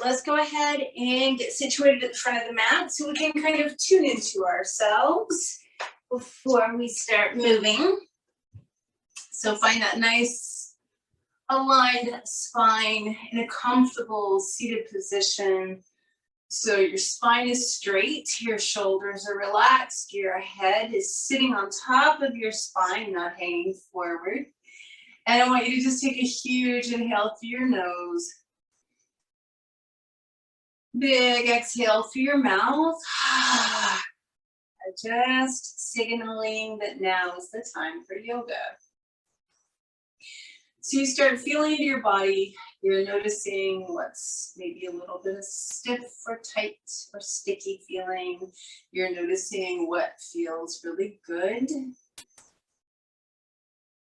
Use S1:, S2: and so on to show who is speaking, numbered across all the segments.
S1: Let's go ahead and get situated at the front of the mat so we can kind of tune into ourselves before we start moving. So find that nice aligned spine in a comfortable seated position. So your spine is straight, your shoulders are relaxed, your head is sitting on top of your spine, not hanging forward. And I want you to just take a huge inhale through your nose. Big exhale through your mouth. Just signaling that now is the time for yoga. So you start feeling into your body. You're noticing what's maybe a little bit of stiff or tight or sticky feeling. You're noticing what feels really good.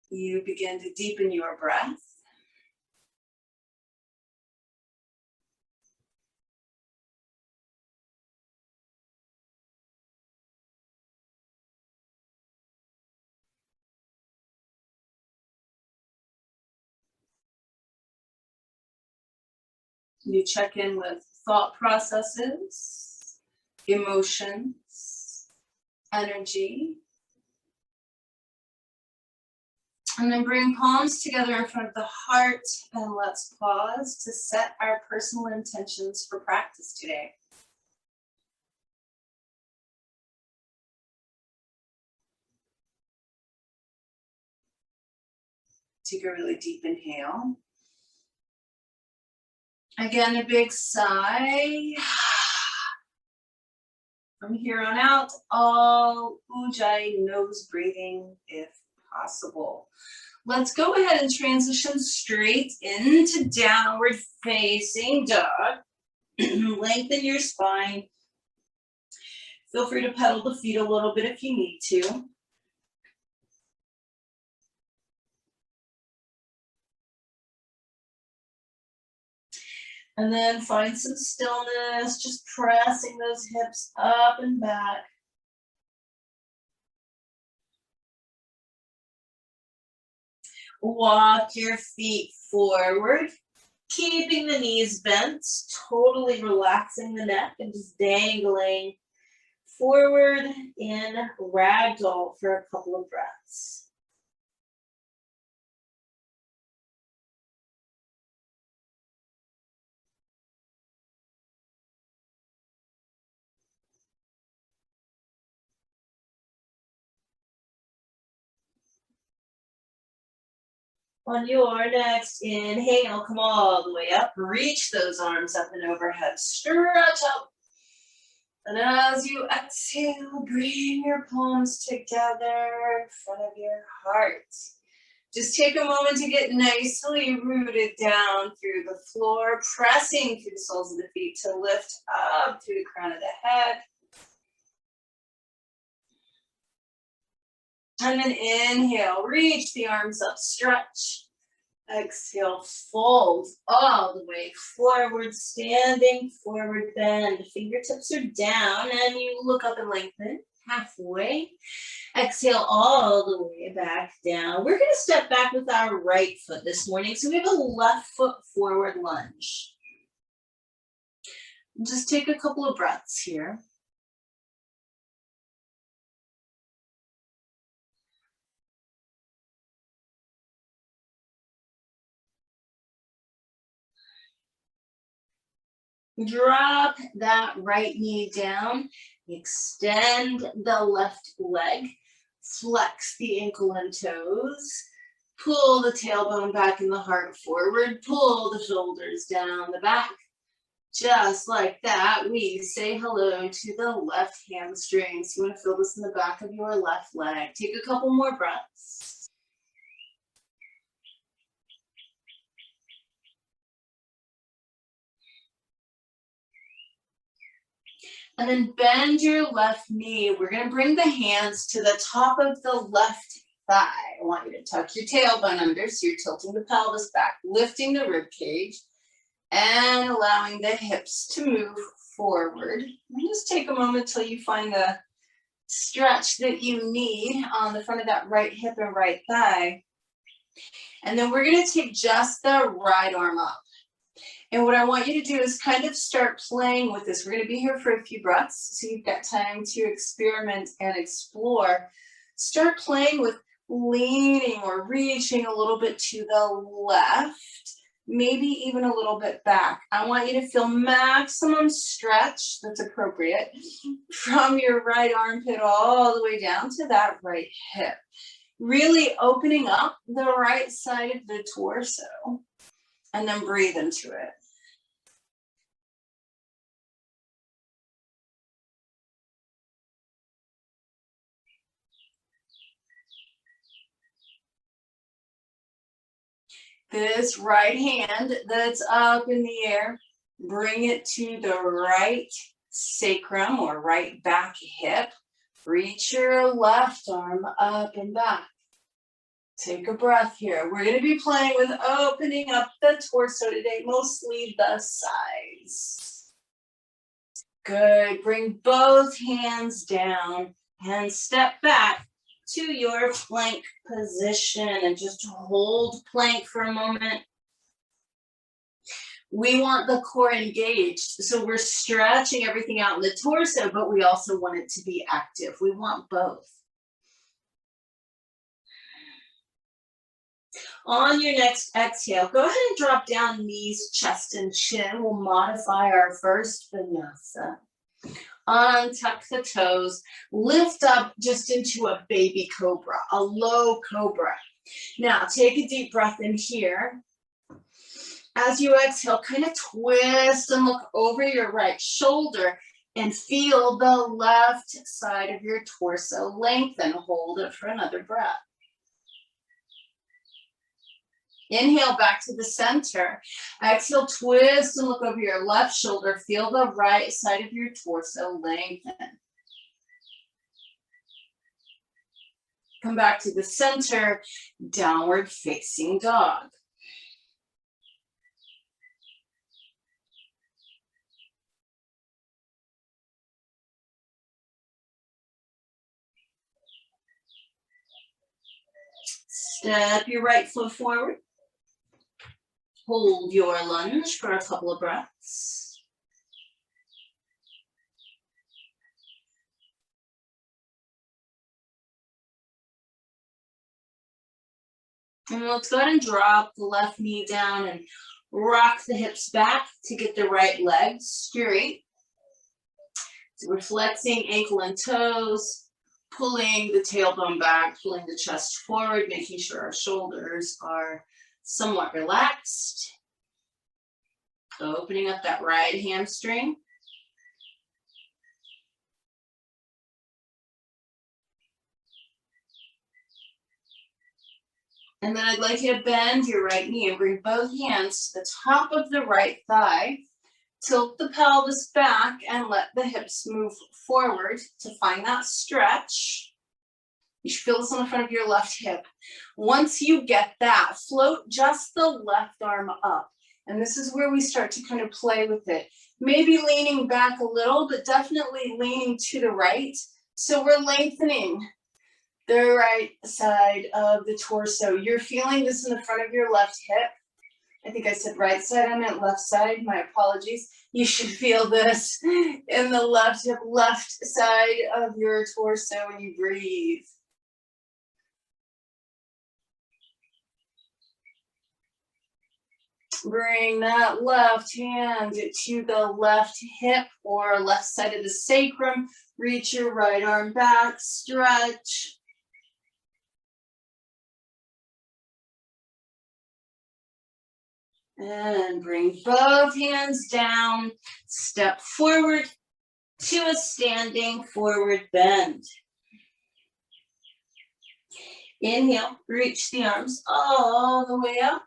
S1: You begin to deepen your breath. You check in with thought processes, emotions, energy. And then bring palms together in front of the heart, and let's pause to set our personal intentions for practice today. Take a really deep inhale. Again, a big sigh. From here on out, all Ujjayi nose breathing if possible. Let's go ahead and transition straight into downward facing dog. Lengthen your spine. Feel free to pedal the feet a little bit if you need to. And then find some stillness, just pressing those hips up and back. Walk your feet forward, keeping the knees bent, totally relaxing the neck and just dangling forward in ragdoll for a couple of breaths. On your next inhale, come all the way up. Reach those arms up and overhead. Stretch up. And as you exhale, bring your palms together in front of your heart. Just take a moment to get nicely rooted down through the floor, pressing through the soles of the feet to lift up through the crown of the head. And then inhale, reach the arms up, stretch. Exhale, fold all the way forward, standing forward bend. Fingertips are down and you look up and lengthen halfway. Exhale all the way back down. We're going to step back with our right foot this morning. So we have a left foot forward lunge. Just take a couple of breaths here. Drop that right knee down, extend the left leg, flex the ankle and toes, pull the tailbone back and the heart forward, pull the shoulders down the back. Just like that, we say hello to the left hamstring. So you want to feel this in the back of your left leg. Take a couple more breaths. And then bend your left knee. We're going to bring the hands to the top of the left thigh. I want you to tuck your tailbone under, so you're tilting the pelvis back, lifting the rib cage, and allowing the hips to move forward. And just take a moment till you find the stretch that you need on the front of that right hip and right thigh. And then we're going to take just the right arm up. And what I want you to do is kind of start playing with this. We're going to be here for a few breaths, so you've got time to experiment and explore. Start playing with leaning or reaching a little bit to the left, maybe even a little bit back. I want you to feel maximum stretch that's appropriate from your right armpit all the way down to that right hip. Really opening up the right side of the torso, and then breathe into it. This right hand that's up in the air, bring it to the right sacrum or right back hip. Reach your left arm up and back. Take a breath here. We're going to be playing with opening up the torso today, mostly the sides. Good. Bring both hands down and step back to your plank position and just hold plank for a moment. We want the core engaged, so we're stretching everything out in the torso, but we also want it to be active. We want both. On your next exhale, go ahead and drop down knees, chest, and chin. We'll modify our first vinyasa. Untuck the toes, lift up just into a baby cobra, a low cobra. Now take a deep breath in here. As you exhale, kind of twist and look over your right shoulder and feel the left side of your torso lengthen. Hold it for another breath. Inhale back to the center. Exhale, twist and look over your left shoulder. Feel the right side of your torso lengthen. Come back to the center, downward facing dog. Step your right foot forward. Hold your lunge for a couple of breaths. And let's go ahead and drop the left knee down and rock the hips back to get the right leg straight. So we're flexing ankle and toes, pulling the tailbone back, pulling the chest forward, making sure our shoulders are somewhat relaxed. Opening up that right hamstring. And then I'd like you to bend your right knee and bring both hands to the top of the right thigh. Tilt the pelvis back and let the hips move forward to find that stretch. You should feel this on the front of your left hip. Once you get that, float just the left arm up. And this is where we start to kind of play with it. Maybe leaning back a little, but definitely leaning to the right. So we're lengthening the right side of the torso. You're feeling this in the front of your left hip. I think I said right side, I meant left side, my apologies. You should feel this in the left hip, left side of your torso when you breathe. Bring that left hand to the left hip or left side of the sacrum. Reach your right arm back, stretch. And bring both hands down, step forward to a standing forward bend. Inhale, reach the arms all the way up.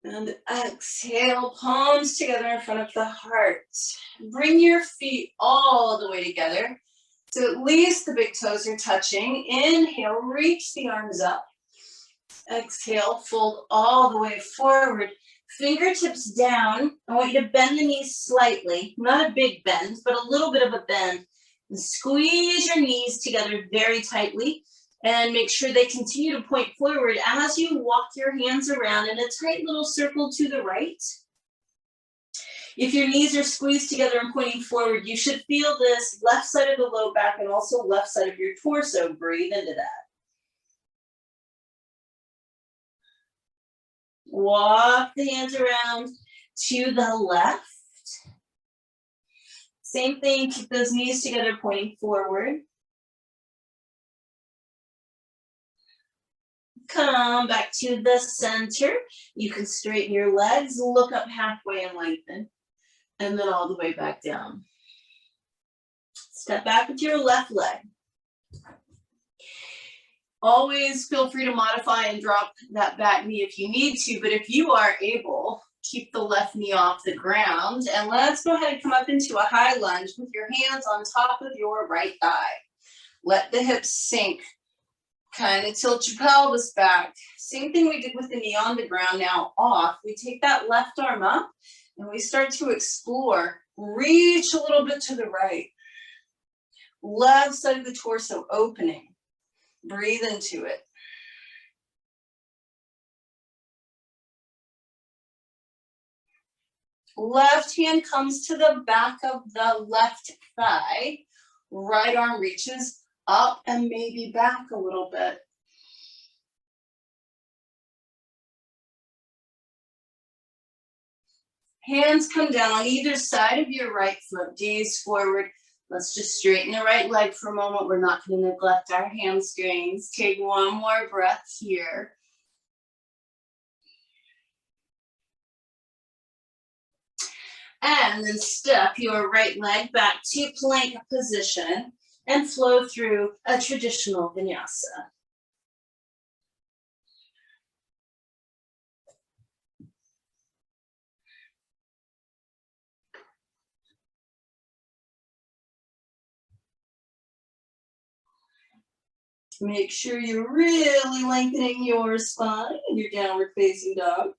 S1: And exhale, palms together in front of the heart. Bring your feet all the way together. So at least the big toes are touching. Inhale, reach the arms up. Exhale, fold all the way forward. Fingertips down. I want you to bend the knees slightly. Not a big bend, but a little bit of a bend. And squeeze your knees together very tightly. And make sure they continue to point forward as you walk your hands around in a tight little circle to the right. If your knees are squeezed together and pointing forward, you should feel this left side of the low back and also left side of your torso. Breathe into that. Walk the hands around to the left. Same thing, keep those knees together, pointing forward. Come back to the center. You can straighten your legs, look up halfway and lengthen, and then all the way back down. Step back with your left leg. Always feel free to modify and drop that back knee if you need to, but if you are able, keep the left knee off the ground, and let's go ahead and come up into a high lunge with your hands on top of your right thigh. Let the hips sink. Kind of tilt your pelvis back. Same thing we did with the knee on the ground, now off. We take that left arm up and we start to explore. Reach a little bit to the right. Left side of the torso opening. Breathe into it. Left hand comes to the back of the left thigh. Right arm reaches up and maybe back a little bit. Hands come down on either side of your right foot, gaze forward. Let's just straighten the right leg for a moment. We're not going to neglect our hamstrings. Take one more breath here. And then step your right leg back to plank position and flow through a traditional vinyasa. Make sure you're really lengthening your spine in your downward facing dog.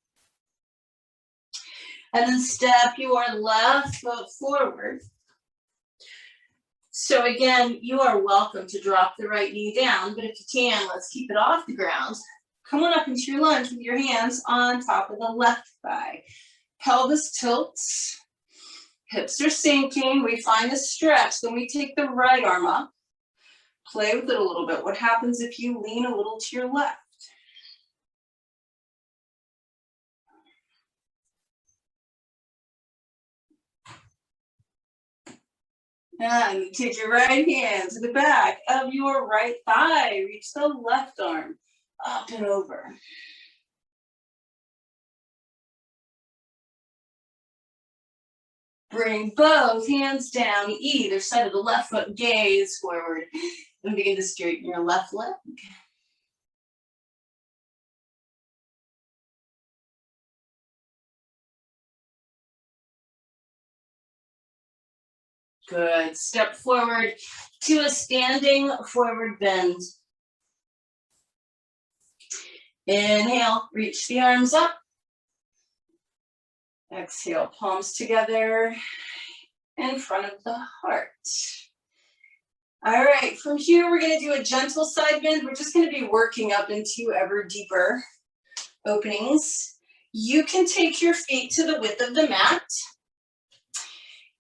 S1: And then step your left foot forward. So again, you are welcome to drop the right knee down, but if you can, let's keep it off the ground. Come on up into your lunge with your hands on top of the left thigh. Pelvis tilts, hips are sinking. We find a stretch, then we take the right arm up. Play with it a little bit. What happens if you lean a little to your left? And you take your right hand to the back of your right thigh. Reach the left arm up and over. Bring both hands down either side of the left foot, gaze forward, and begin to straighten your left leg. Good. Step forward to a standing forward bend. Inhale, reach the arms up. Exhale, palms together in front of the heart. All right, from here, we're going to do a gentle side bend. We're just going to be working up into ever deeper openings. You can take your feet to the width of the mat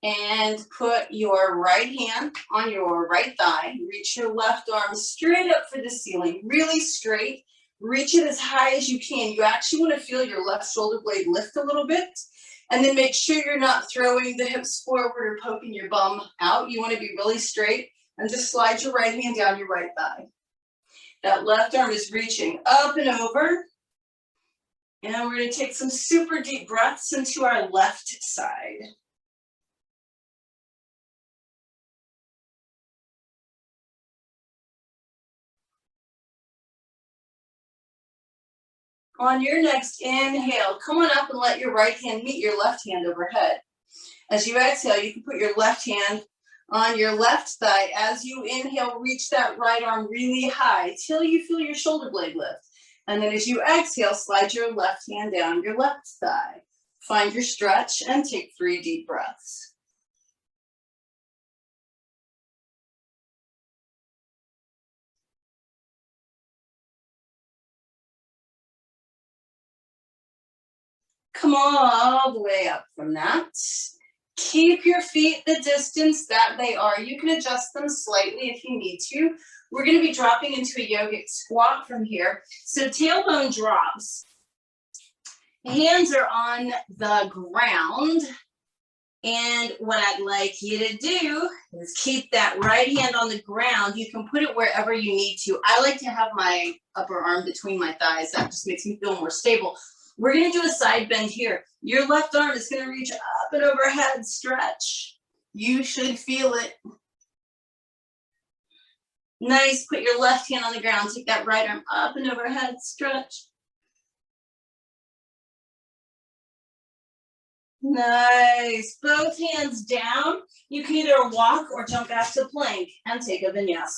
S1: and put your right hand on your right thigh. Reach your left arm straight up for the ceiling, really straight. Reach it as high as you can. You actually want to feel your left shoulder blade lift a little bit. And then make sure you're not throwing the hips forward or poking your bum out. You want to be really straight and just slide your right hand down your right thigh. That left arm is reaching up and over. And we're going to take some super deep breaths into our left side. On your next inhale, come on up and let your right hand meet your left hand overhead. As you exhale, you can put your left hand on your left thigh. As you inhale, reach that right arm really high till you feel your shoulder blade lift. And then as you exhale, slide your left hand down your left thigh. Find your stretch and take 3 deep breaths. Come all the way up from that. Keep your feet the distance that they are. You can adjust them slightly if you need to. We're going to be dropping into a yogic squat from here. So tailbone drops. Hands are on the ground. And what I'd like you to do is keep that right hand on the ground. You can put it wherever you need to. I like to have my upper arm between my thighs. That just makes me feel more stable. We're going to do a side bend here. Your left arm is going to reach up and overhead, stretch. You should feel it. Nice. Put your left hand on the ground. Take that right arm up and overhead, stretch. Nice. Both hands down. You can either walk or jump back to plank and take a vinyasa.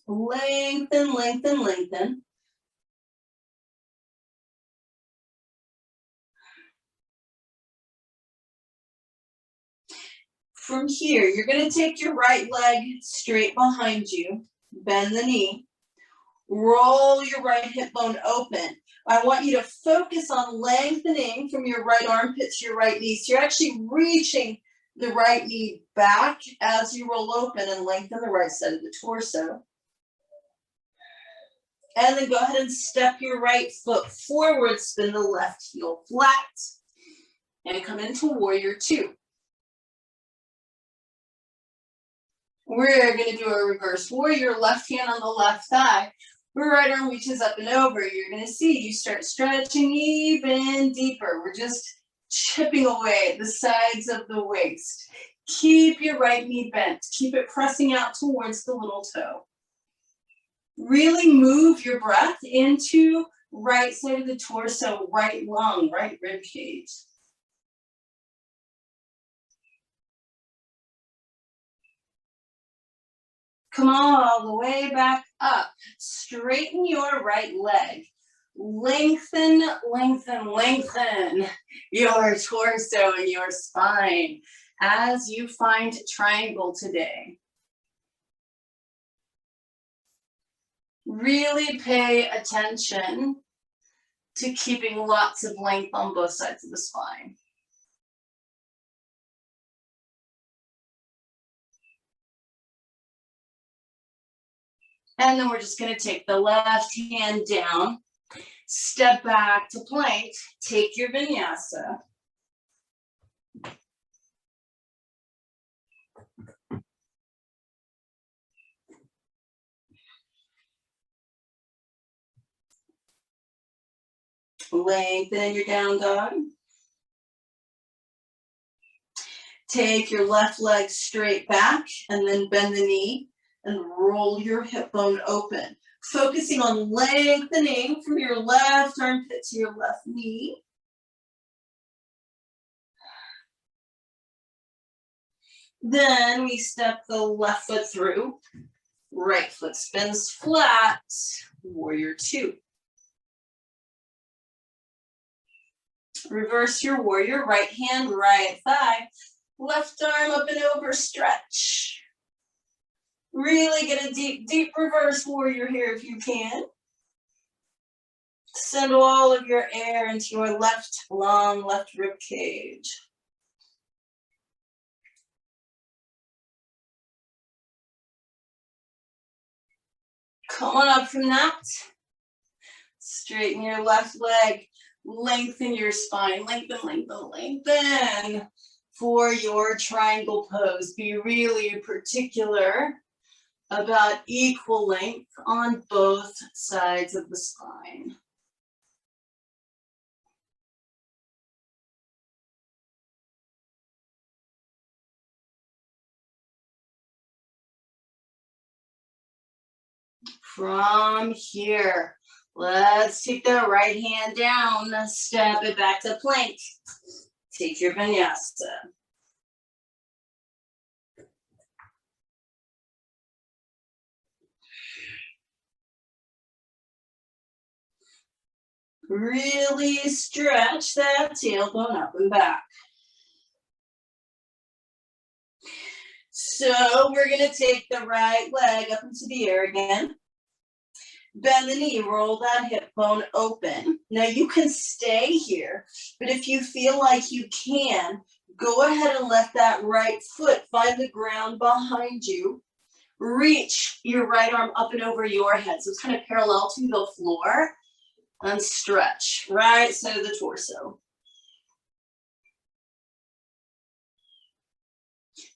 S1: Lengthen, lengthen, lengthen. From here, you're going to take your right leg straight behind you, bend the knee, roll your right hip bone open. I want you to focus on lengthening from your right armpit to your right knee. So you're actually reaching the right knee back as you roll open and lengthen the right side of the torso. And then go ahead and step your right foot forward, spin the left heel flat, and come into warrior two. We're going to do a reverse warrior, left hand on the left thigh. Right arm reaches up and over. You're going to see you start stretching even deeper. We're just chipping away at the sides of the waist. Keep your right knee bent. Keep it pressing out towards the little toe. Really move your breath into right side of the torso, right lung, right rib cage. Come all the way back up. Straighten your right leg. Lengthen, lengthen, lengthen your torso and your spine as you find triangle today. Really pay attention to keeping lots of length on both sides of the spine. And then we're just going to take the left hand down, step back to plank, take your vinyasa. Lengthen your down dog. Take your left leg straight back and then bend the knee and roll your hip bone open. Focusing on lengthening from your left armpit to your left knee. Then we step the left foot through. Right foot spins flat. Warrior two. Reverse your warrior. Right hand, right thigh. Left arm up and over, stretch. Really get a deep, deep reverse warrior here if you can. Send all of your air into your left long, left rib cage. Come on up from that. Straighten your left leg. Lengthen your spine. Lengthen, lengthen, lengthen for your triangle pose. Be really particular about equal length on both sides of the spine. From here, let's take the right hand down, step it back to plank. Take your vinyasa. Really stretch that tailbone up and back. So we're gonna take the right leg up into the air again. Bend the knee, roll that hip bone open. Now you can stay here, but if you feel like you can, go ahead and let that right foot find the ground behind you. Reach your right arm up and over your head. So it's kind of parallel to the floor. And stretch right side of the torso.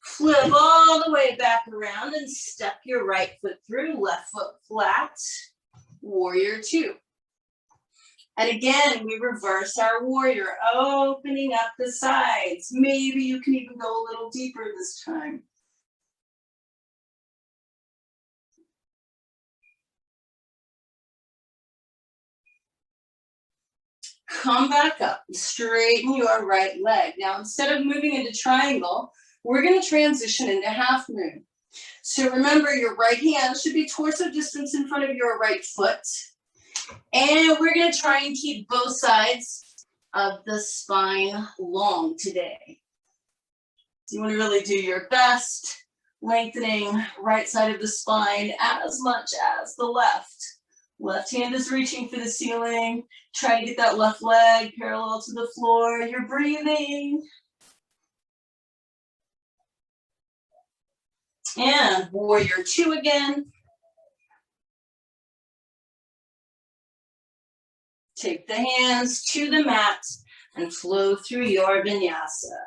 S1: Flip all the way back around and step your right foot through, left foot flat, warrior two. And again, we reverse our warrior, opening up the sides. Maybe you can even go a little deeper this time. Come back up, straighten your right leg. Now, instead of moving into triangle, we're gonna transition into half moon. So remember, your right hand should be torso distance in front of your right foot. And we're gonna try and keep both sides of the spine long today. So you wanna really do your best, lengthening right side of the spine as much as the left. Left hand is reaching for the ceiling. Try to get that left leg parallel to the floor. You're breathing. And warrior two again. Take the hands to the mat and flow through your vinyasa.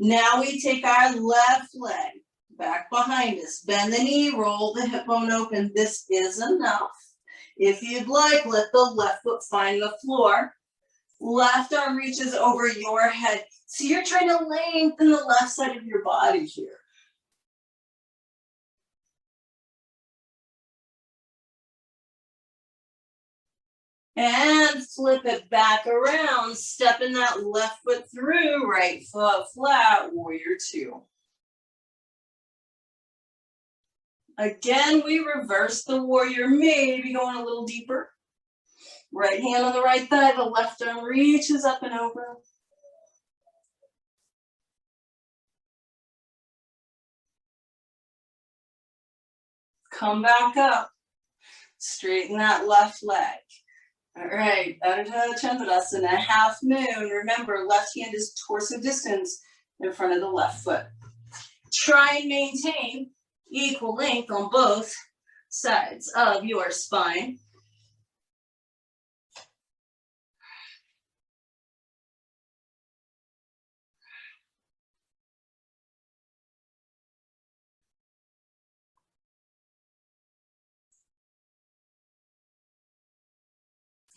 S1: Now we take our left leg back behind us. Bend the knee, roll the hip bone open. This is enough. If you'd like, let the left foot find the floor. Left arm reaches over your head. So you're trying to lengthen the left side of your body here. And flip it back around, stepping that left foot through, right foot flat, warrior two. Again, we reverse the warrior, maybe going a little deeper. Right hand on the right thigh, the left arm reaches up and over. Come back up, straighten that left leg. All right, Ardha Chandrasana, half moon. Remember, left hand is torso distance in front of the left foot. Try and maintain equal length on both sides of your spine.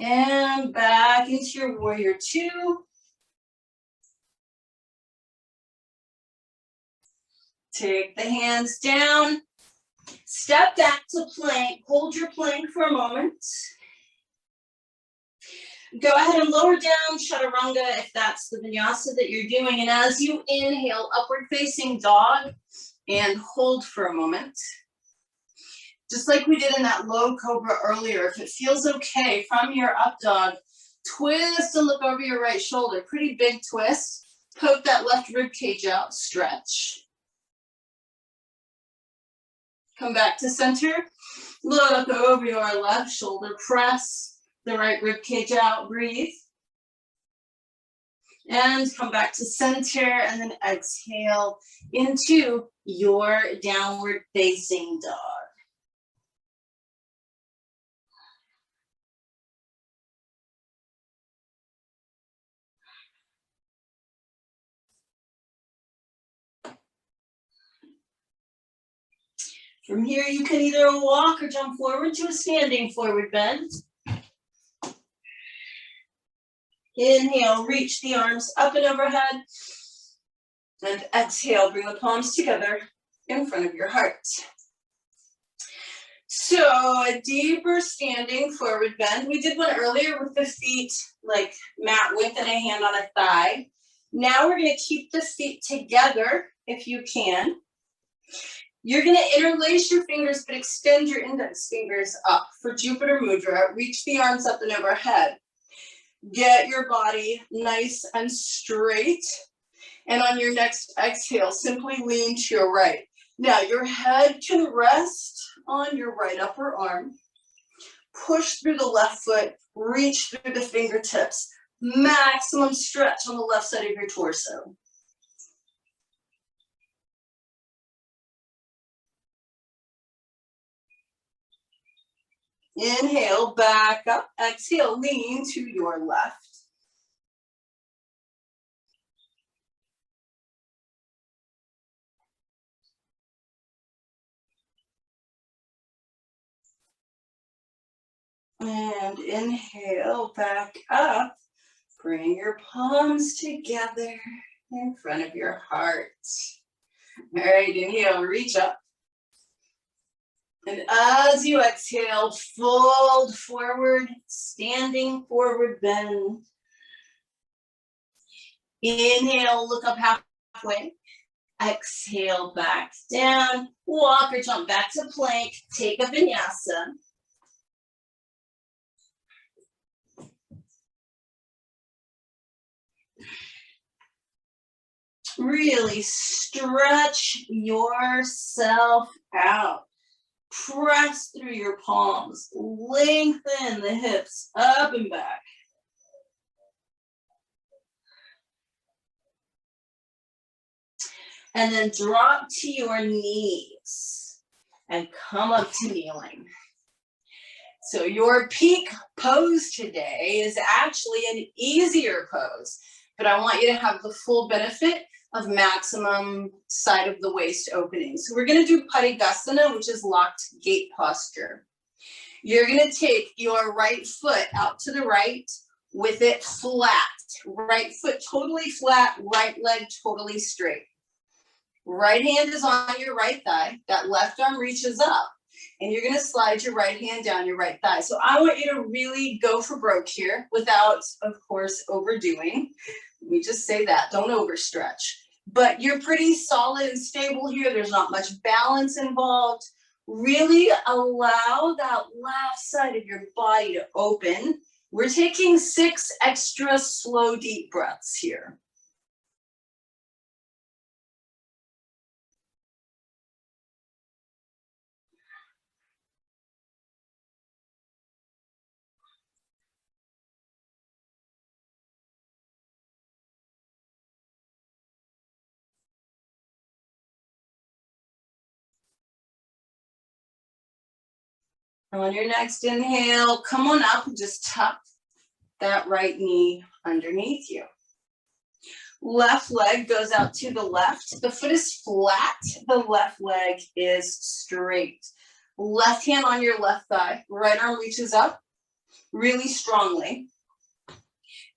S1: And back into your warrior two. Take the hands down. Step back to plank. Hold your plank for a moment. Go ahead and lower down chaturanga if that's the vinyasa that you're doing. And as you inhale, upward facing dog, and hold for a moment. Just like we did in that low cobra earlier, if it feels okay from your up dog, twist and look over your right shoulder. Pretty big twist. Poke that left rib cage out, stretch. Come back to center. Look over your left shoulder, press the right rib cage out, breathe. And come back to center and then exhale into your downward facing dog. From here, you can either walk or jump forward to a standing forward bend. Inhale, reach the arms up and overhead. And exhale, bring the palms together in front of your heart. So a deeper standing forward bend. We did one earlier with the feet like mat width and a hand on a thigh. Now we're going to keep the feet together if you can. You're gonna interlace your fingers, but extend your index fingers up. For Jupiter Mudra, reach the arms up and overhead. Get your body nice and straight. And on your next exhale, simply lean to your right. Now, your head can rest on your right upper arm. Push through the left foot, reach through the fingertips. Maximum stretch on the left side of your torso. Inhale, back up. Exhale, lean to your left. And inhale, back up. Bring your palms together in front of your heart. All right, inhale, reach up. And as you exhale, fold forward, standing forward bend. Inhale, look up halfway. Exhale, back down. Walk or jump back to plank. Take a vinyasa. Really stretch yourself out. Press through your palms. Lengthen the hips up and back. And then drop to your knees and come up to kneeling. So your peak pose today is actually an easier pose, but I want you to have the full benefit of maximum side of the waist opening. So we're gonna do Padangusthana, which is locked gate posture. You're gonna take your right foot out to the right with it flat. Right foot totally flat, right leg totally straight. Right hand is on your right thigh, that left arm reaches up, and you're gonna slide your right hand down your right thigh. So I want you to really go for broke here without, of course, overdoing. Let me just say that, don't overstretch. But you're pretty solid and stable here. There's not much balance involved. Really allow that left side of your body to open. We're taking 6 extra slow, deep breaths here. On your next inhale, come on up and just tuck that right knee underneath you. Left leg goes out to the left. The foot is flat. The left leg is straight. Left hand on your left thigh. Right arm reaches up really strongly.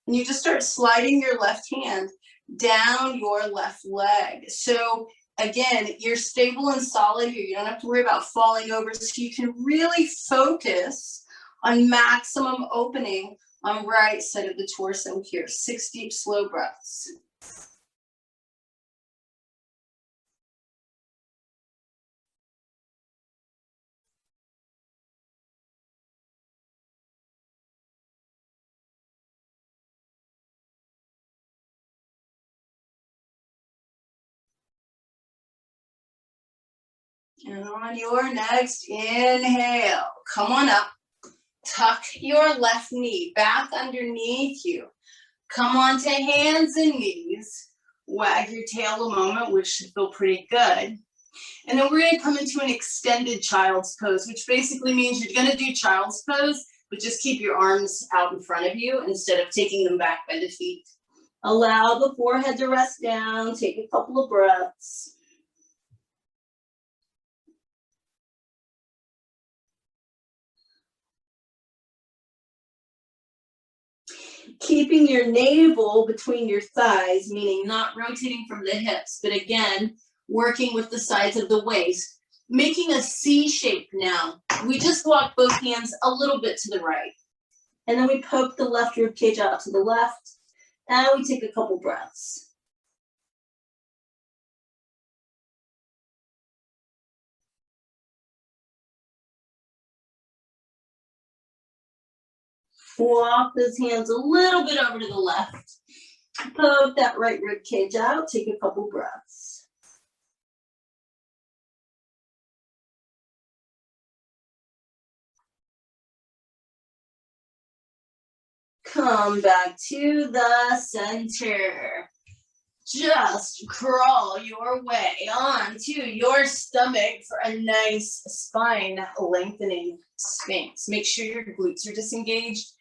S1: And you just start sliding your left hand down your left leg. So again, you're stable and solid here. You don't have to worry about falling over. So you can really focus on maximum opening on right side of the torso here. 6 deep, slow breaths. And on your next inhale, come on up. Tuck your left knee back underneath you. Come on to hands and knees. Wag your tail a moment, which should feel pretty good. And then we're gonna come into an extended child's pose, which basically means you're gonna do child's pose, but just keep your arms out in front of you instead of taking them back by the feet. Allow the forehead to rest down. Take a couple of breaths. Keeping your navel between your thighs, meaning not rotating from the hips, but again, working with the sides of the waist, making a C shape now. We just walk both hands a little bit to the right. And then we poke the left rib cage out to the left. And we take a couple breaths. Walk those hands a little bit over to the left. Poke that right rib cage out. Take a couple breaths. Come back to the center. Just crawl your way onto your stomach for a nice spine lengthening sphinx. Make sure your glutes are disengaged.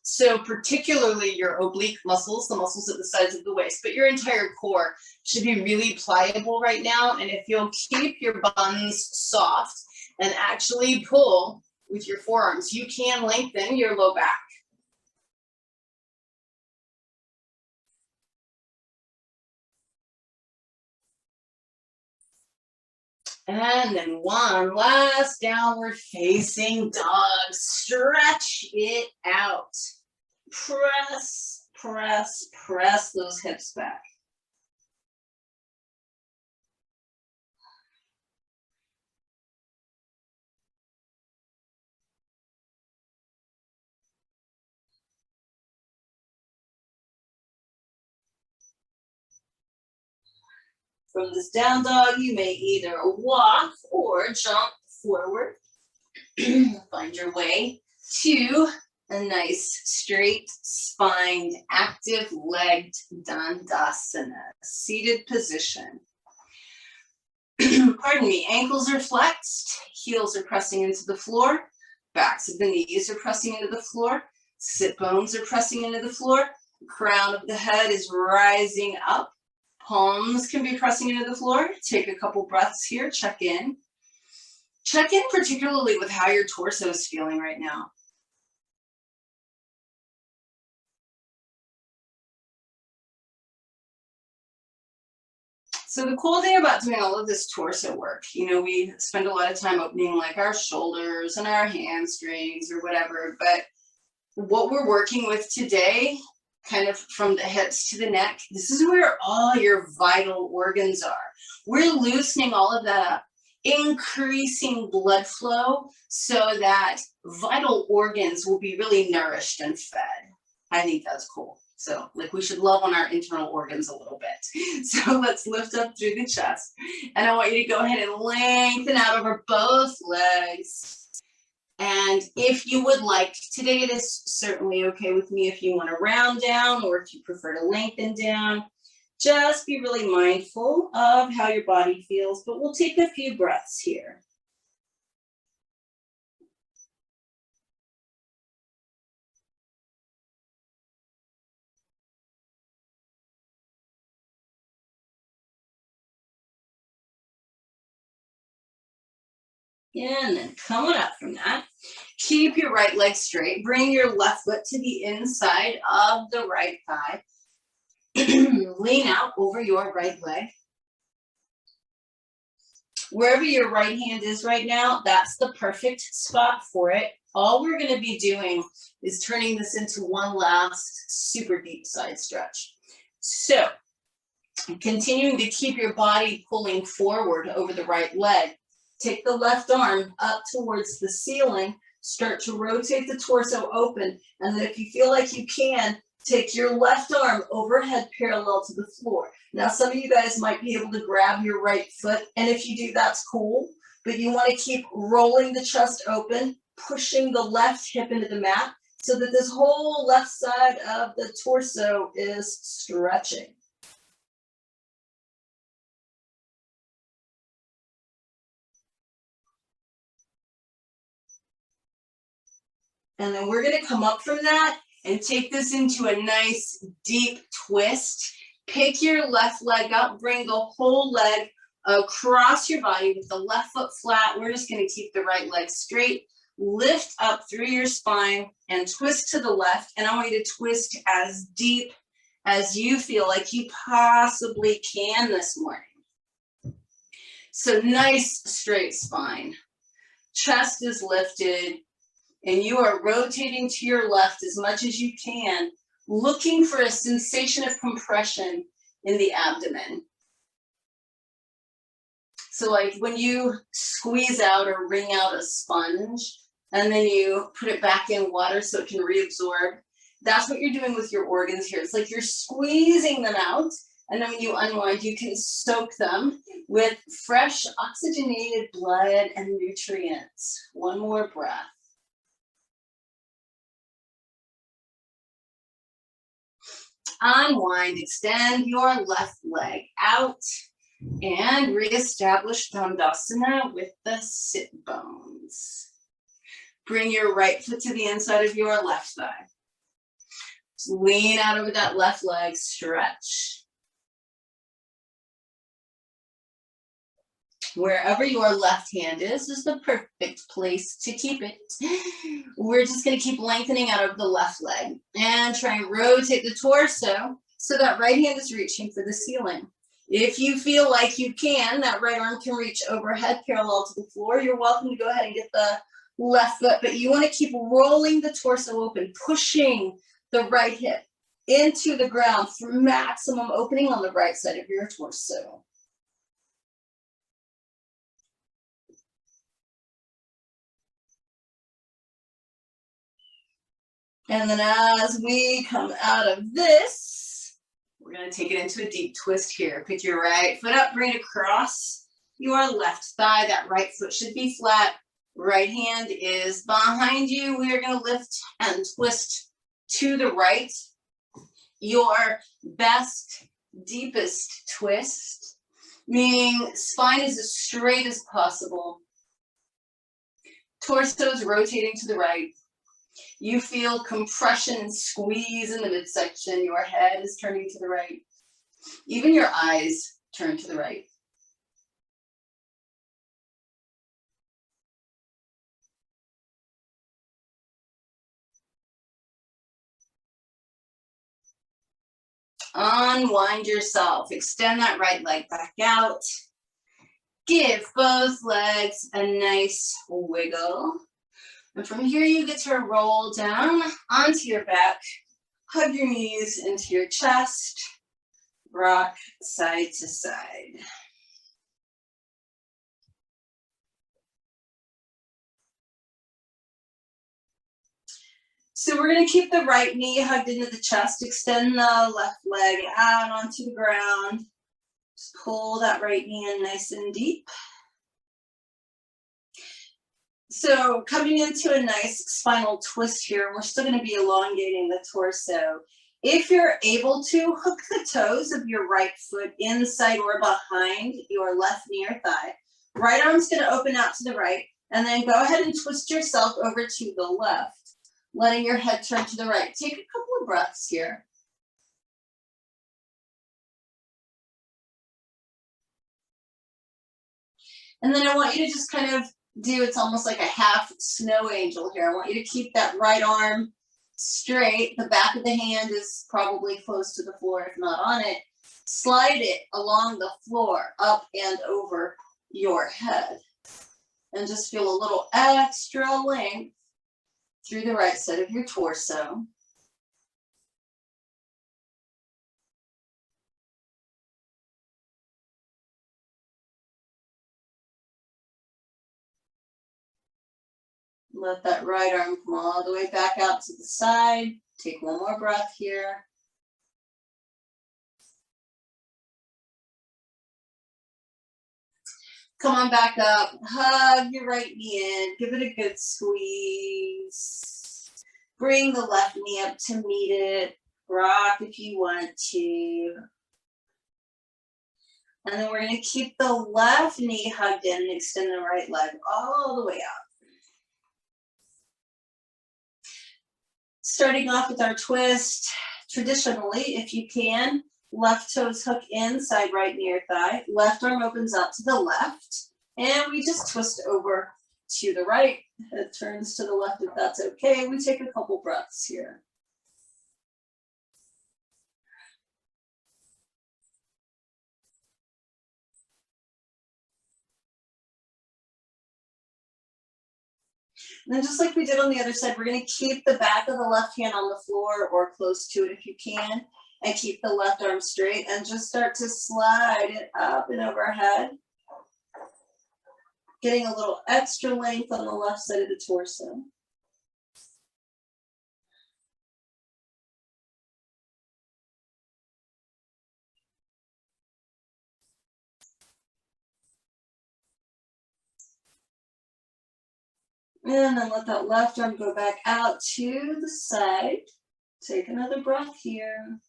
S1: So particularly your oblique muscles, the muscles at the sides of the waist, but your entire core should be really pliable right now. And if you'll keep your buns soft and actually pull with your forearms, you can lengthen your low back. And then one last downward facing dog. Stretch it out. Press, press, press those hips back. From this down dog, you may either walk or jump forward. Find your way to a nice straight spined, active legged Dandasana, seated position. Pardon me, ankles are flexed, heels are pressing into the floor, backs of the knees are pressing into the floor, sit bones are pressing into the floor, crown of the head is rising up, palms can be pressing into the floor. Take a couple breaths here, check in. Check in particularly with how your torso is feeling right now. So the cool thing about doing all of this torso work, we spend a lot of time opening like our shoulders and our hamstrings or whatever, but what we're working with today, kind of from the hips to the neck, this is where all your vital organs are. We're loosening all of that up, increasing blood flow so that vital organs will be really nourished and fed. I think that's cool. So we should love on our internal organs a little bit. So let's lift up through the chest. And I want you to go ahead and lengthen out over both legs. And if you would like, today it is certainly okay with me if you want to round down or if you prefer to lengthen down. Just be really mindful of how your body feels, but we'll take a few breaths here. And then coming up from that, keep your right leg straight. Bring your left foot to the inside of the right thigh. Lean out over your right leg. Wherever your right hand is right now, that's the perfect spot for it. All we're going to be doing is turning this into one last super deep side stretch. So, continuing to keep your body pulling forward over the right leg. Take the left arm up towards the ceiling, start to rotate the torso open, and then if you feel like you can, take your left arm overhead parallel to the floor. Now, some of you guys might be able to grab your right foot, and if you do, that's cool, but you want to keep rolling the chest open, pushing the left hip into the mat, so that this whole left side of the torso is stretching. And then we're going to come up from that and take this into a nice deep twist. Pick your left leg up, bring the whole leg across your body with the left foot flat. We're just going to keep the right leg straight. Lift up through your spine and twist to the left. And I want you to twist as deep as you feel like you possibly can this morning. So nice straight spine. Chest is lifted. And you are rotating to your left as much as you can, looking for a sensation of compression in the abdomen. So like when you squeeze out or wring out a sponge, and then you put it back in water so it can reabsorb. That's what you're doing with your organs here. It's like you're squeezing them out, and then when you unwind, you can soak them with fresh oxygenated blood and nutrients. One more breath. Unwind, extend your left leg out, and reestablish Dandasana with the sit bones. Bring your right foot to the inside of your left thigh. Just lean out over that left leg, stretch. Wherever your left hand is the perfect place to keep it. We're just gonna keep lengthening out of the left leg and try and rotate the torso so that right hand is reaching for the ceiling. If you feel like you can, that right arm can reach overhead parallel to the floor, you're welcome to go ahead and get the left foot, but you wanna keep rolling the torso open, pushing the right hip into the ground for maximum opening on the right side of your torso. And then as we come out of this, we're gonna take it into a deep twist here. Pick your right foot up, bring it across your left thigh. That right foot should be flat. Right hand is behind you. We are gonna lift and twist to the right. Your best, deepest twist, meaning spine is as straight as possible. Torso is rotating to the right. You feel compression and squeeze in the midsection. Your head is turning to the right. Even your eyes turn to the right. Unwind yourself. Extend that right leg back out. Give both legs a nice wiggle. And from here, you get to roll down onto your back, hug your knees into your chest, rock side to side. So we're gonna keep the right knee hugged into the chest, extend the left leg out onto the ground. Just pull that right knee in nice and deep. So coming into a nice spinal twist here, we're still gonna be elongating the torso. If you're able to, hook the toes of your right foot inside or behind your left knee or thigh. Right arm's gonna open out to the right, and then go ahead and twist yourself over to the left, letting your head turn to the right. Take a couple of breaths here. And then I want you to just kind of it's almost like a half snow angel here. I want you to keep that right arm straight. The back of the hand is probably close to the floor, if not on it. Slide it along the floor, up and over your head. And just feel a little extra length through the right side of your torso. Let that right arm come all the way back out to the side. Take one more breath here. Come on back up, hug your right knee in, give it a good squeeze. Bring the left knee up to meet it, rock if you want to. And then we're gonna keep the left knee hugged in and extend the right leg all the way out. Starting off with our twist, traditionally, if you can, left toes hook inside right knee or thigh, left arm opens out to the left, and we just twist over to the right. Head turns to the left if that's okay. We take a couple breaths here. And then just like we did on the other side, we're gonna keep the back of the left hand on the floor or close to it if you can, and keep the left arm straight and just start to slide it up and overhead.
S2: getting a little extra length on the left side of the torso. And then let that left arm go back out to the side. Take another breath here.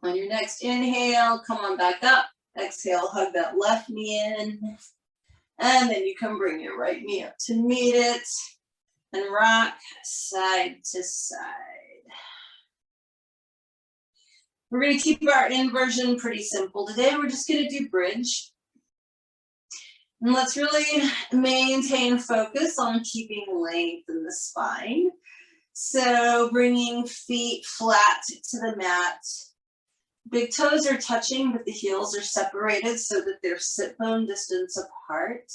S2: On your next inhale, come on back up. Exhale, hug that left knee in. And then you can bring your right knee up to meet it and rock side to side. We're going to keep our inversion pretty simple today. We're just going to do bridge. And let's really maintain focus on keeping length in the spine. So bringing feet flat to the mat. Big toes are touching, but the heels are separated so that they're sit bone distance apart.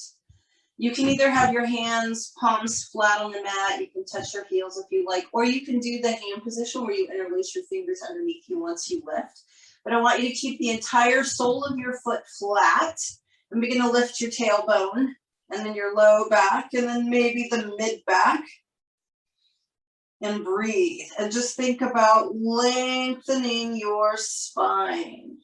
S2: You can either have your hands, palms flat on the mat. You can touch your heels if you like, or you can do the hand position where you interlace your fingers underneath you once you lift. But I want you to keep the entire sole of your foot flat and begin to lift your tailbone and then your low back and then maybe the mid back. And breathe and just think about lengthening your spine.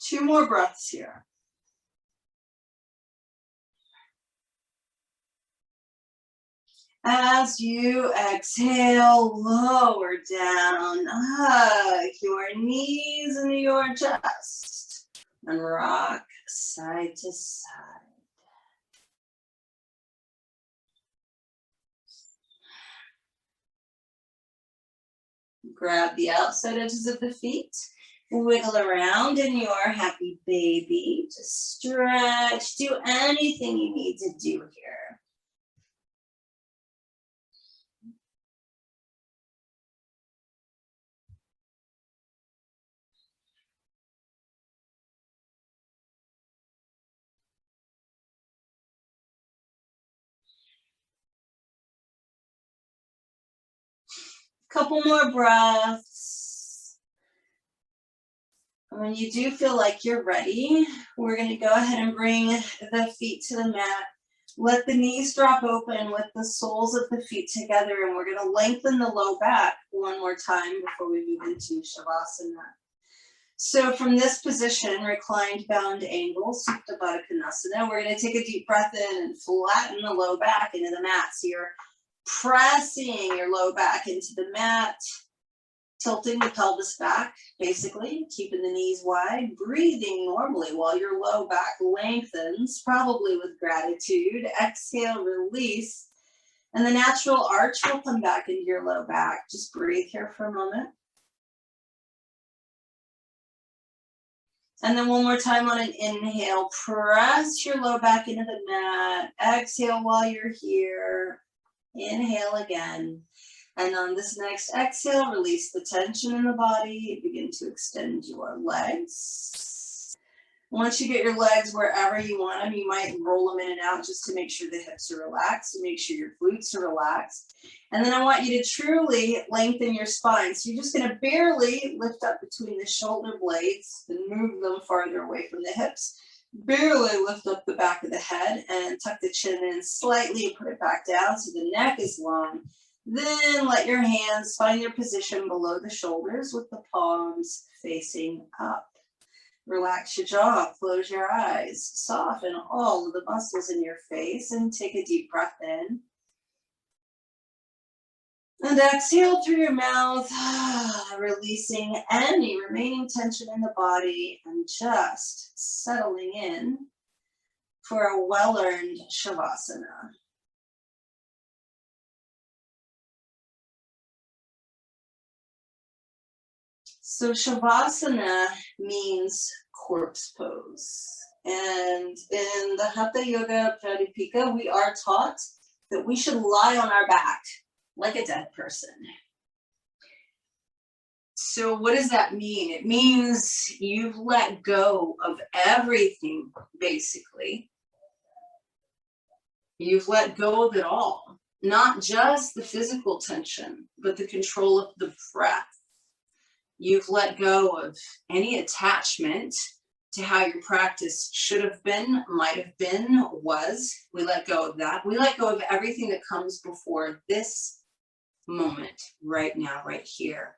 S2: Two more breaths here. As you exhale, lower down, hug your knees into your chest and rock side to side. Grab the outside edges of the feet, wiggle around in your happy baby. Just stretch, do anything you need to do here. Couple more breaths. When you do feel like you're ready, we're going to go ahead and bring the feet to the mat. Let the knees drop open with the soles of the feet together, and we're going to lengthen the low back one more time before we move into Shavasana. So from this position, reclined bound angle, Supta Baddha Konasana, we're going to take a deep breath in and flatten the low back into the mat. So you're pressing your low back into the mat, tilting the pelvis back, basically, keeping the knees wide, breathing normally while your low back lengthens, probably with gratitude. Exhale, release, and the natural arch will come back into your low back. Just breathe here for a moment. And then one more time on an inhale, press your low back into the mat. Exhale while you're here. Inhale again. And on this next exhale, release the tension in the body. Begin to extend your legs. Once you get your legs wherever you want them, you might roll them in and out just to make sure the hips are relaxed, to make sure your glutes are relaxed. And then I want you to truly lengthen your spine. So you're just going to barely lift up between the shoulder blades and move them farther away from the hips. Barely lift up the back of the head and tuck the chin in slightly and put it back down so the neck is long. Then let your hands find their position below the shoulders with the palms facing up. Relax your jaw, close your eyes, soften all of the muscles in your face and take a deep breath in. And exhale through your mouth, releasing any remaining tension in the body and just settling in for a well-earned Shavasana. So Shavasana means corpse pose. And in the Hatha Yoga Pradipika, we are taught that we should lie on our back like a dead person.
S1: So what does that mean? It means you've let go of everything, basically. You've let go of it all, not just the physical tension, but the control of the breath. You've let go of any attachment to how your practice should have been, might have been, was. We let go of that. We let go of everything that comes before this moment, right now, right here.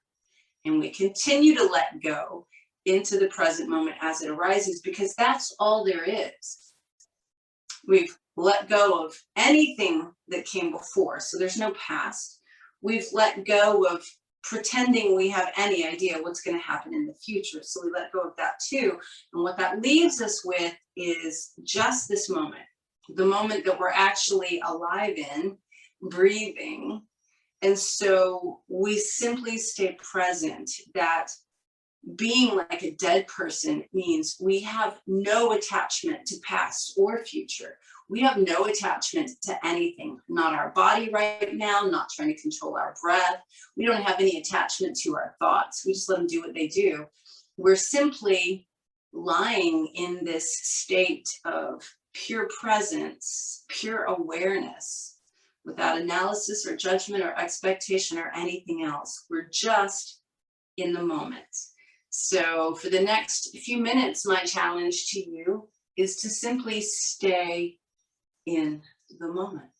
S1: And we continue to let go into the present moment as it arises, because that's all there is. We've let go of anything that came before, so there's no past. We've let go of pretending we have any idea what's going to happen in the future, so we let go of that too. And what that leaves us with is just this moment, the moment that we're actually alive in, breathing. And so we simply stay present. That being like a dead person means we have no attachment to past or future. We have no attachment to anything, not our body right now, not trying to control our breath. We don't have any attachment to our thoughts. We just let them do what they do. We're simply lying in this state of pure presence, pure awareness, without analysis or judgment or expectation or anything else. We're just in the moment. So for the next few minutes, my challenge to you is to simply stay in the moment.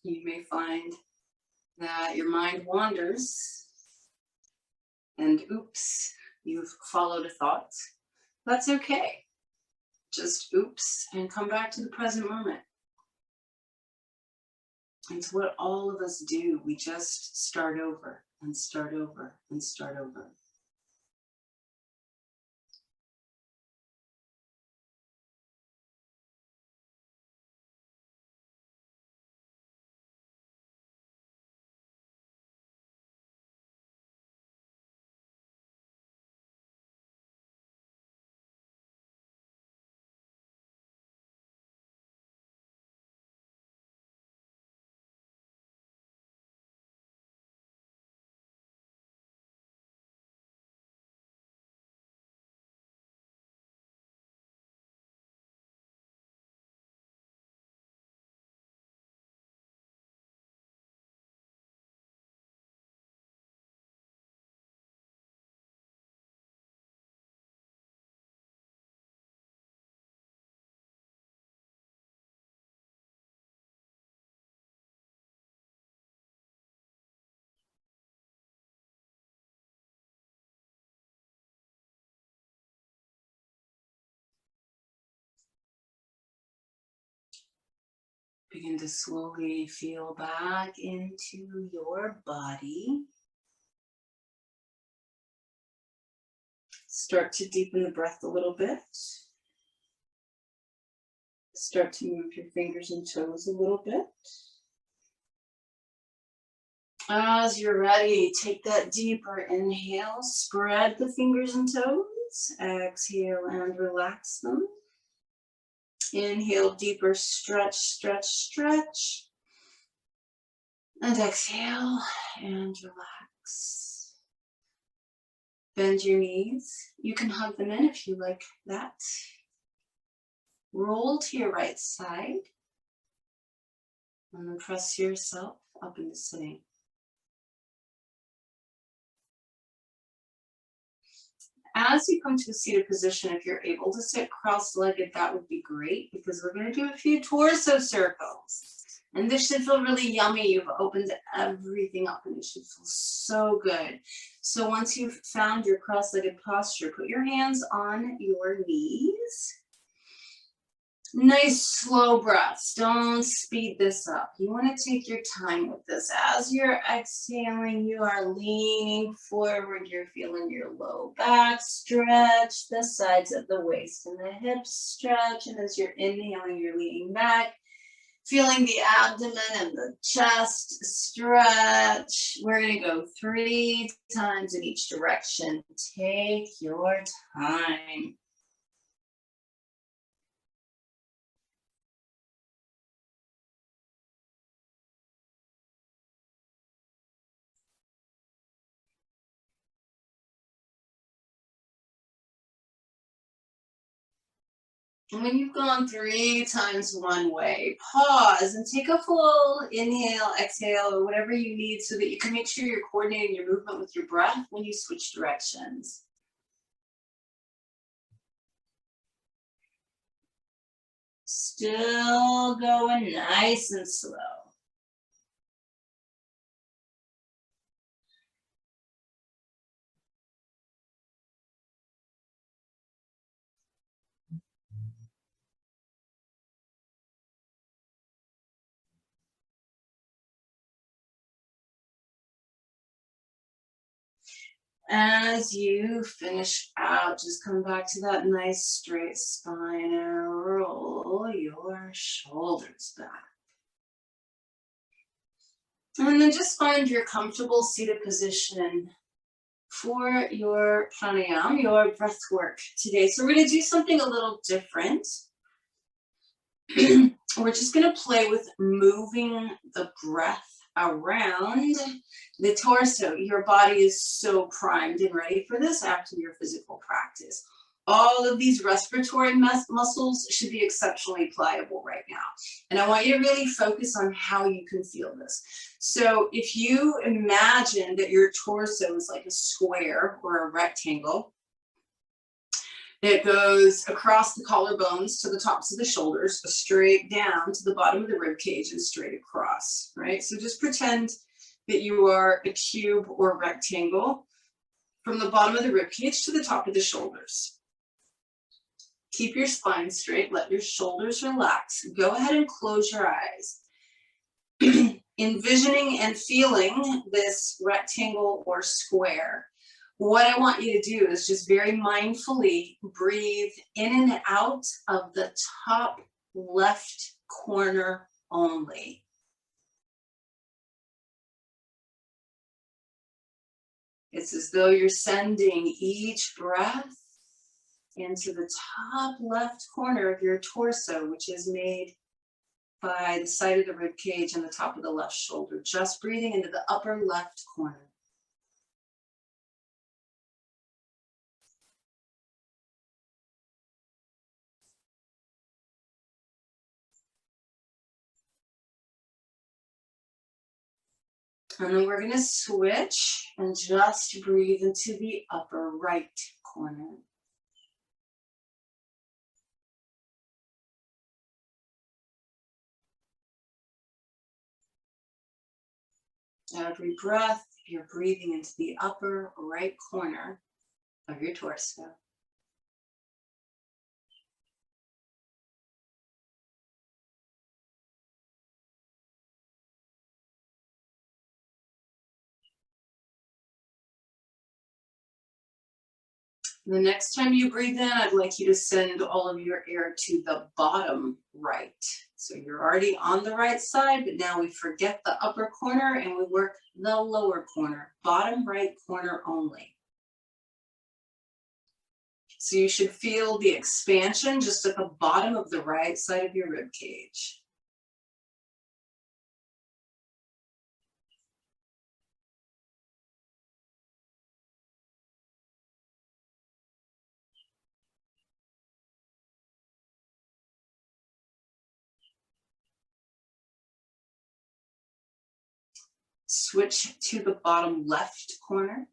S1: You may find that your mind wanders and oops, you've followed a thought. That's okay. Just oops and come back to the present moment. It's what all of us do. We just start over and start over and start over. Begin to slowly feel back into your body. Start to deepen the breath a little bit. Start to move your fingers and toes a little bit.
S2: As you're ready, take that deeper inhale, spread the fingers and toes, exhale and relax them. Inhale, deeper stretch, stretch, stretch. And exhale and relax. Bend your knees. You can hug them in if you like that. Roll to your right side. And then press yourself up into sitting. As you come to a seated position, if you're able to sit cross-legged, that would be great because we're going to do a few torso circles. And this should feel really yummy. You've opened everything up and it should feel so good. So once you've found your cross-legged posture, put your hands on your knees. Nice slow breaths. Don't speed this up. You want to take your time with this. As you're exhaling, you are leaning forward. You're feeling your low back stretch, the sides of the waist and the hips stretch. And as you're inhaling, you're leaning back, feeling the abdomen and the chest stretch. We're going to go 3 times in each direction. Take your time. And when you've gone 3 times one way, pause and take a full inhale, exhale, or whatever you need so that you can make sure you're coordinating your movement with your breath when you switch directions. Still going nice and slow. As you finish out, just come back to that nice straight spine and roll your shoulders back. And then just find your comfortable seated position for your pranayama, your breath work today. So we're going to do something a little different. We're just going to play with moving the breath around the torso. Your body is so primed and ready for this after your physical practice. All of these respiratory muscles should be exceptionally pliable right now. And I want you to really focus on how you can feel this. So if you imagine that your torso is like a square or a rectangle, it goes across the collarbones to the tops of the shoulders, straight down to the bottom of the rib cage and straight across, right? So just pretend that you are a cube or rectangle from the bottom of the rib cage to the top of the shoulders. Keep your spine straight, let your shoulders relax. Go ahead and close your eyes. Envisioning and feeling this rectangle or square. What I want you to do is just very mindfully breathe in and out of the top left corner only. It's as though you're sending each breath into the top left corner of your torso, which is made by the side of the rib cage and the top of the left shoulder. Just breathing into the upper left corner. And then we're going to switch and just breathe into the upper right corner. Every breath, you're breathing into the upper right corner of your torso. The next time you breathe in, I'd like you to send all of your air to the bottom right So you're already on the right side, but now we forget the upper corner and we work the lower corner, bottom right corner only. So you should feel the expansion just at the bottom of the right side of your rib cage. Switch to the bottom left corner.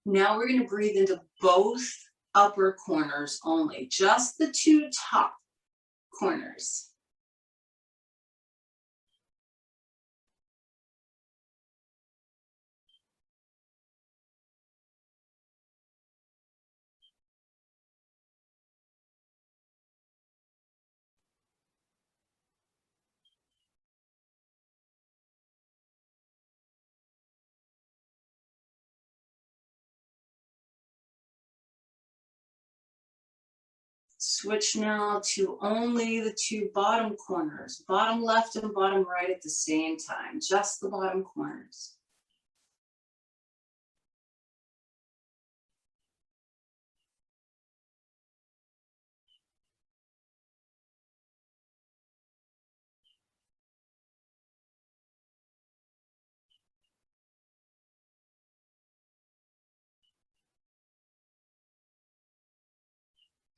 S2: Now we're going to breathe into both upper corners only, just the two top corners. Switch now to only the two bottom corners, bottom left and bottom right at the same time, just the bottom corners.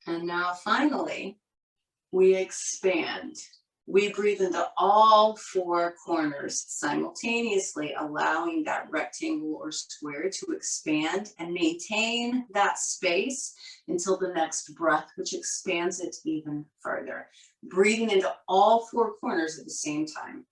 S2: And now finally, we expand. We breathe into all four corners simultaneously, allowing that rectangle or square to expand and maintain that space until the next breath, which expands it even further. Breathing into all four corners at the same time.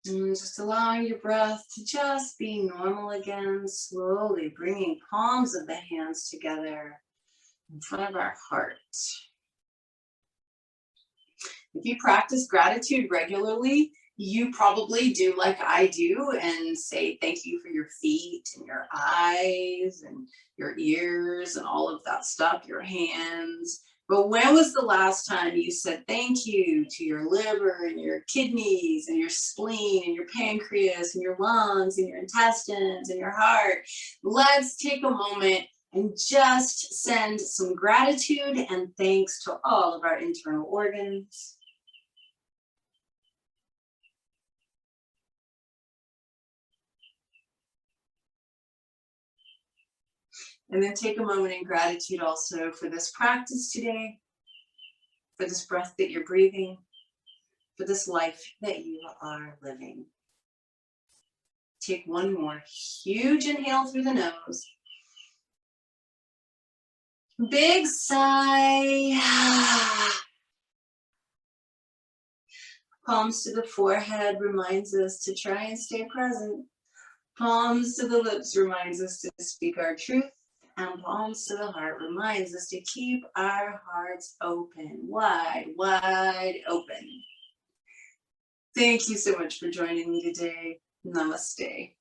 S2: And just allowing your breath to just be normal again, slowly bringing palms of the hands together in front of our heart. If you practice gratitude regularly, you probably do like I do and say thank you for your feet and your eyes and your ears and all of that stuff, your hands. But when was the last time you said thank you to your liver and your kidneys and your spleen and your pancreas and your lungs and your intestines and your heart? Let's take a moment and just send some gratitude and thanks to all of our internal organs. And then take a moment in gratitude also for this practice today, for this breath that you're breathing, for this life that you are living. Take one more huge inhale through the nose. Big sigh. Palms to the forehead reminds us to try and stay present. Palms to the lips reminds us to speak our truth. And palms to the heart reminds us to keep our hearts open, wide, wide open. Thank you so much for joining me today. Namaste.